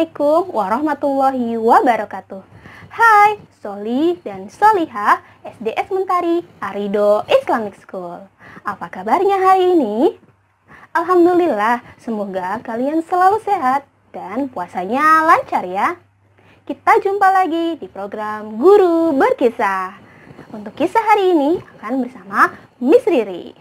Assalamualaikum warahmatullahi wabarakatuh. Hai, Soli dan Solihah SDS Mentari Arido Islamic School. Apa kabarnya hari ini? Alhamdulillah, semoga kalian selalu sehat dan puasanya lancar ya. Kita jumpa lagi di program Guru Berkisah. Untuk kisah hari ini akan bersama Miss Riri.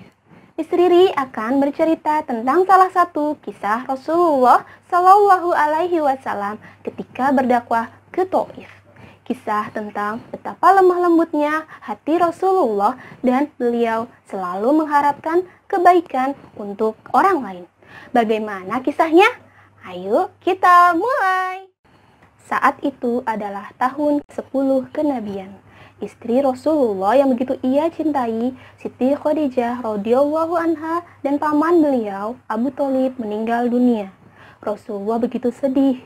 Miss Riri akan bercerita tentang salah satu kisah Rasulullah Shallallahu Alaihi Wasallam ketika berdakwah ke Taif. Kisah tentang betapa lemah lembutnya hati Rasulullah dan beliau selalu mengharapkan kebaikan untuk orang lain. Bagaimana kisahnya? Ayo kita mulai. Saat itu adalah tahun ke-10 kenabian. Istri Rasulullah yang begitu ia cintai, Siti Khadijah radhiyallahu anha, dan paman beliau, Abu Thalib, meninggal dunia. Rasulullah begitu sedih.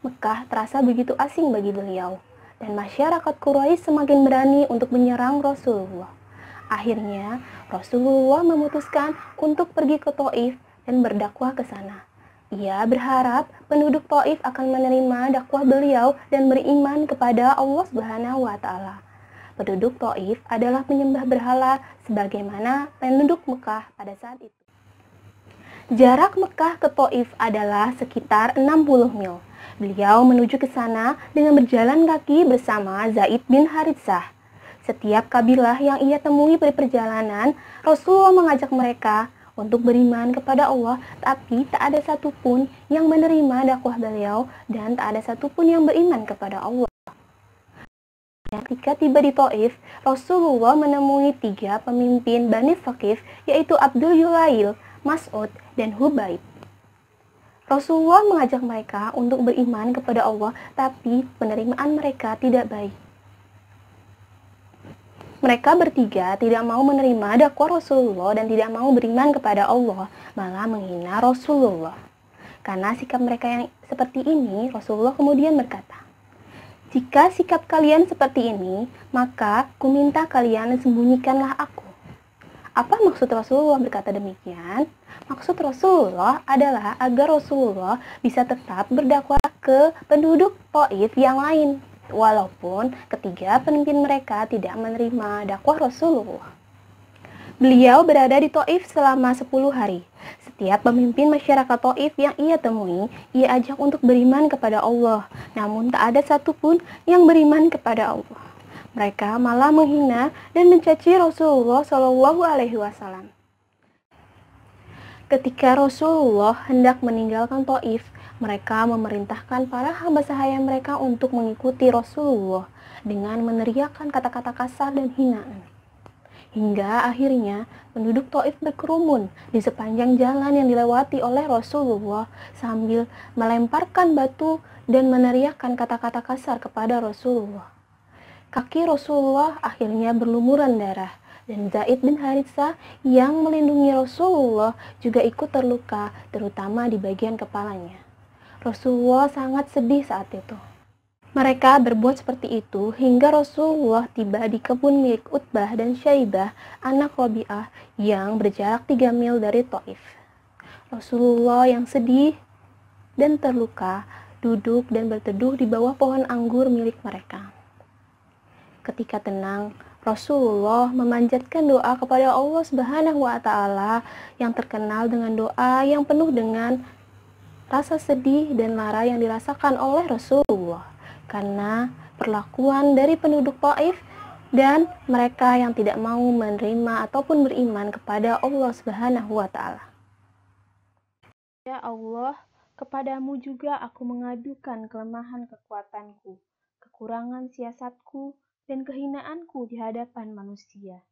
Mekah terasa begitu asing bagi beliau, dan masyarakat Quraisy semakin berani untuk menyerang Rasulullah. Akhirnya, Rasulullah memutuskan untuk pergi ke Taif dan berdakwah ke sana. Ia berharap penduduk Taif akan menerima dakwah beliau dan beriman kepada Allah Subhanahu wa Ta'ala. Penduduk Taif adalah penyembah berhala sebagaimana penduduk Mekah pada saat itu. Jarak Mekah ke Taif adalah sekitar 60 mil. Beliau menuju ke sana dengan berjalan kaki bersama Zaid bin Haritsah. Setiap kabilah yang ia temui pada perjalanan, Rasulullah mengajak mereka untuk beriman kepada Allah, tapi tak ada satupun yang menerima dakwah beliau dan tak ada satupun yang beriman kepada Allah. Ketika tiba di Taif, Rasulullah menemui 3 pemimpin Bani Thaqif, yaitu Abdul Yulail, Mas'ud, dan Hubaib. Rasulullah mengajak mereka untuk beriman kepada Allah, tapi penerimaan mereka tidak baik. Mereka bertiga tidak mau menerima dakwah Rasulullah dan tidak mau beriman kepada Allah, malah menghina Rasulullah. Karena sikap mereka yang seperti ini, Rasulullah kemudian berkata, "Jika sikap kalian seperti ini, maka kuminta kalian sembunyikanlah aku." Apa maksud Rasulullah berkata demikian? Maksud Rasulullah adalah agar Rasulullah bisa tetap berdakwah ke penduduk Taif yang lain, walaupun ketiga pemimpin mereka tidak menerima dakwah Rasulullah. Beliau berada di Taif selama 10 hari. Setiap pemimpin masyarakat Taif yang ia temui, ia ajak untuk beriman kepada Allah. Namun tak ada satupun yang beriman kepada Allah. Mereka malah menghina dan mencaci Rasulullah Shallallahu Alaihi Wasallam. Ketika Rasulullah hendak meninggalkan Taif, mereka memerintahkan para hamba sahaya mereka untuk mengikuti Rasulullah dengan meneriakkan kata-kata kasar dan hinaan. Hingga akhirnya penduduk Taif berkerumun di sepanjang jalan yang dilewati oleh Rasulullah sambil melemparkan batu dan meneriakkan kata-kata kasar kepada Rasulullah. Kaki Rasulullah akhirnya berlumuran darah dan Zaid bin Haritsah yang melindungi Rasulullah juga ikut terluka, terutama di bagian kepalanya. Rasulullah sangat sedih saat itu. Mereka berbuat seperti itu hingga Rasulullah tiba di kebun milik Utbah dan Syaibah, anak Rabi'ah, yang berjarak 3 mil dari Taif. Rasulullah yang sedih dan terluka duduk dan berteduh di bawah pohon anggur milik mereka. Ketika tenang, Rasulullah memanjatkan doa kepada Allah Subhanahu wa Ta'ala yang terkenal dengan doa yang penuh dengan rasa sedih dan lara yang dirasakan oleh Rasulullah karena perlakuan dari penduduk Taif dan mereka yang tidak mau menerima ataupun beriman kepada Allah Subhanahu wa Ta'ala. Ya Allah, kepadamu juga aku mengadukan kelemahan kekuatanku, kekurangan siasatku, dan kehinaanku di hadapan manusia.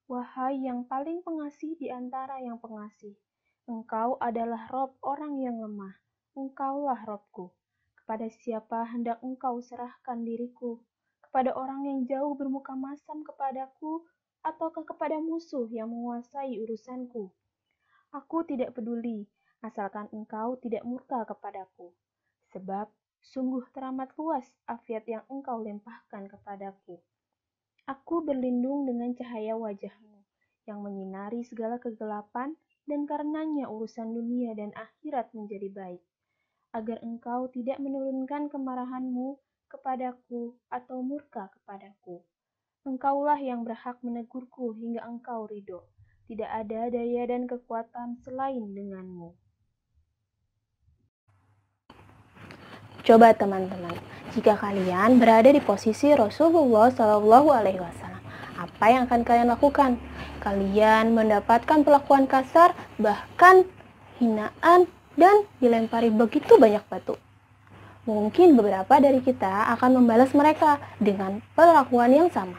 Wahai yang paling pengasih di antara yang pengasih, Engkau adalah Rob orang yang lemah, Engkaulah Robku. Kepada siapa hendak Engkau serahkan diriku? Kepada orang yang jauh bermuka masam kepadaku, ataukah kepada musuh yang menguasai urusanku? Aku tidak peduli, asalkan Engkau tidak murka kepadaku. Sebab sungguh teramat luas afiat yang Engkau limpahkan kepadaku. Aku berlindung dengan cahaya wajah-Mu yang menyinari segala kegelapan, dan karenanya urusan dunia dan akhirat menjadi baik. agar engkau tidak menurunkan kemarahan-Mu kepadaku atau murka kepadaku. Engkaulah yang berhak menegurku hingga engkau ridho. Tidak ada daya dan kekuatan selain denganmu. Coba teman-teman, jika kalian berada di posisi Rasulullah Shallallahu Alaihi Wasallam, apa yang akan kalian lakukan? Kalian mendapatkan perlakuan kasar, bahkan hinaan, dan dilempari begitu banyak batu. Mungkin beberapa dari kita akan membalas mereka dengan perlakuan yang sama,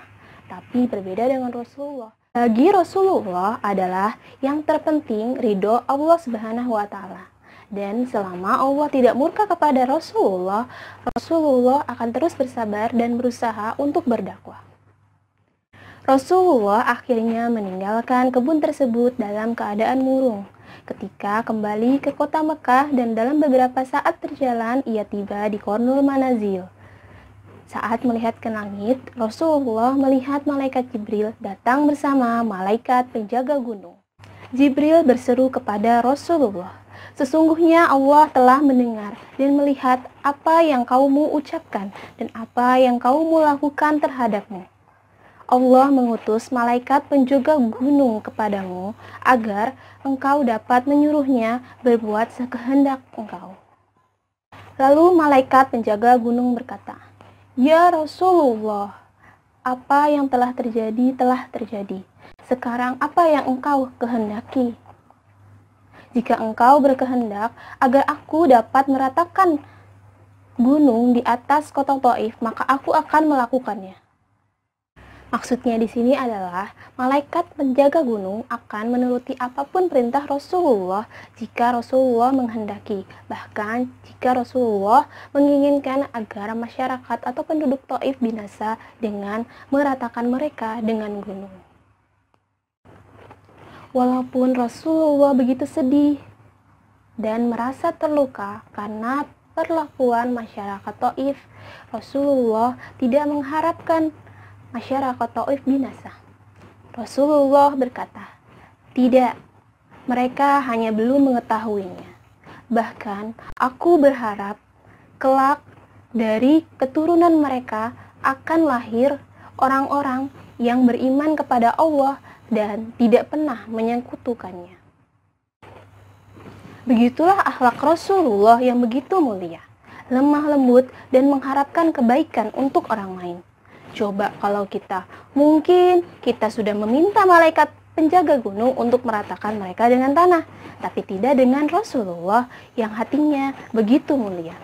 tapi berbeda dengan Rasulullah. Bagi Rasulullah adalah yang terpenting ridho Allah Subhanahu wa Ta'ala. Dan selama Allah tidak murka kepada Rasulullah, Rasulullah akan terus bersabar dan berusaha untuk berdakwah. Rasulullah akhirnya meninggalkan kebun tersebut dalam keadaan murung. Ketika kembali ke kota Mekah dan dalam beberapa saat berjalan, ia tiba di Qarnul Manazil. Saat melihat ke langit, Rasulullah melihat malaikat Jibril datang bersama malaikat penjaga gunung. Jibril berseru kepada Rasulullah, "Sesungguhnya Allah telah mendengar dan melihat apa yang kaummu ucapkan dan apa yang kaummu lakukan terhadapmu. Allah mengutus malaikat penjaga gunung kepadamu agar engkau dapat menyuruhnya berbuat sekehendak engkau." Lalu malaikat penjaga gunung berkata, "Ya Rasulullah, apa yang telah terjadi telah terjadi. Sekarang apa yang engkau kehendaki? Jika engkau berkehendak agar aku dapat meratakan gunung di atas kota Taif, maka aku akan melakukannya." Maksudnya di sini adalah malaikat penjaga gunung akan menuruti apapun perintah Rasulullah jika Rasulullah menghendaki. Bahkan jika Rasulullah menginginkan agar masyarakat atau penduduk Taif binasa dengan meratakan mereka dengan gunung. Walaupun Rasulullah begitu sedih dan merasa terluka karena perlakuan masyarakat Taif, Rasulullah tidak mengharapkan masyarakat Taif binasa. Rasulullah berkata, "Tidak, mereka hanya belum mengetahuinya. Bahkan aku berharap kelak dari keturunan mereka akan lahir orang-orang yang beriman kepada Allah dan tidak pernah menyekutukannya." Begitulah akhlak Rasulullah yang begitu mulia, lemah lembut dan mengharapkan kebaikan untuk orang lain. Coba kalau mungkin kita sudah meminta malaikat penjaga gunung untuk meratakan mereka dengan tanah, tapi tidak dengan Rasulullah yang hatinya begitu mulia.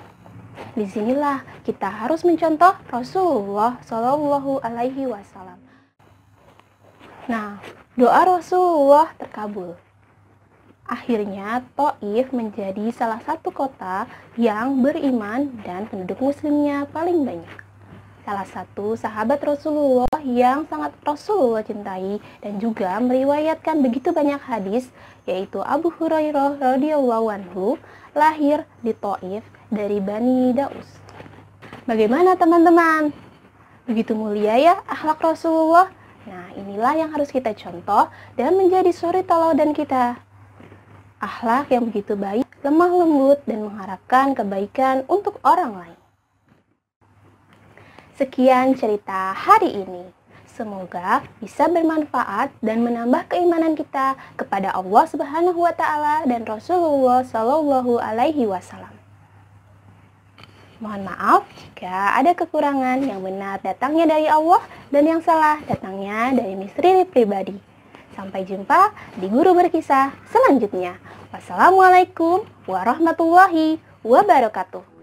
Disinilah kita harus mencontoh Rasulullah Shallallahu Alaihi Wasallam. Nah, doa Rasulullah terkabul. Akhirnya Taif menjadi salah satu kota yang beriman dan penduduk muslimnya paling banyak. Salah satu sahabat Rasulullah yang sangat Rasulullah cintai dan juga meriwayatkan begitu banyak hadis, yaitu Abu Hurairah radhiyallahu anhu, lahir di Taif dari Bani Daus. Bagaimana teman-teman? Begitu mulia ya akhlak Rasulullah? Nah, inilah yang harus kita contoh dan menjadi suri tauladan kita. Akhlak yang begitu baik, lemah lembut, dan mengharapkan kebaikan untuk orang lain. Sekian cerita hari ini. Semoga bisa bermanfaat dan menambah keimanan kita kepada Allah Subhanahu wa Ta'ala dan Rasulullah Shallallahu Alaihi Wasallam. Mohon maaf jika ada kekurangan, yang benar datangnya dari Allah dan yang salah datangnya dari misteri pribadi. Sampai jumpa di Guru Berkisah selanjutnya. Wassalamualaikum warahmatullahi wabarakatuh.